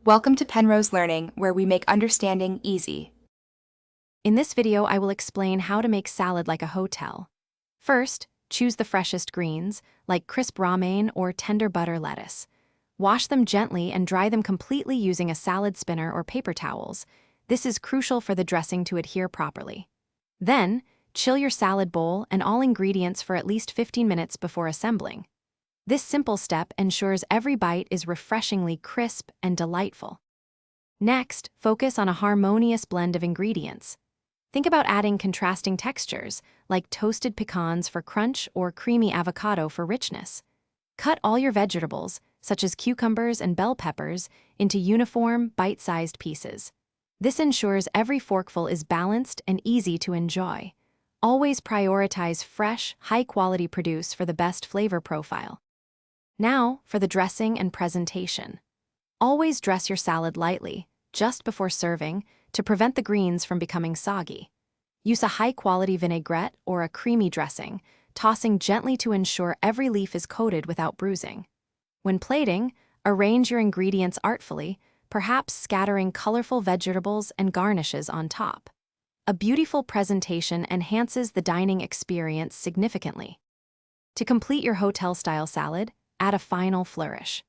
Welcome to Penrose Learning, where we make understanding easy. In this video, I will explain how to make salad like a hotel. First, choose the freshest greens, like crisp romaine or tender butter lettuce. Wash them gently and dry them completely using a salad spinner or paper towels. This is crucial for the dressing to adhere properly. Then, chill your salad bowl and all ingredients for at least 15 minutes before assembling. This simple step ensures every bite is refreshingly crisp and delightful. Next, focus on a harmonious blend of ingredients. Think about adding contrasting textures, like toasted pecans for crunch or creamy avocado for richness. Cut all your vegetables, such as cucumbers and bell peppers, into uniform, bite-sized pieces. This ensures every forkful is balanced and easy to enjoy. Always prioritize fresh, high-quality produce for the best flavor profile. Now, for the dressing and presentation. Always dress your salad lightly, just before serving, to prevent the greens from becoming soggy. Use a high-quality vinaigrette or a creamy dressing, tossing gently to ensure every leaf is coated without bruising. When plating, arrange your ingredients artfully, perhaps scattering colorful vegetables and garnishes on top. A beautiful presentation enhances the dining experience significantly. To complete your hotel-style salad, add a final flourish.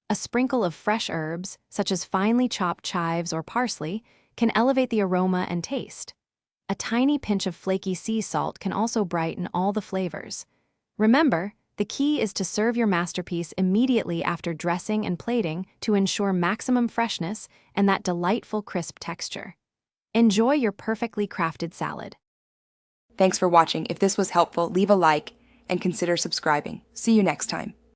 A sprinkle of fresh herbs, such as finely chopped chives or parsley, can elevate the aroma and taste. A tiny pinch of flaky sea salt can also brighten all the flavors. Remember, the key is to serve your masterpiece immediately after dressing and plating to ensure maximum freshness and that delightful crisp texture. Enjoy your perfectly crafted salad. Thanks for watching. If this was helpful, leave a like and consider subscribing. See you next time.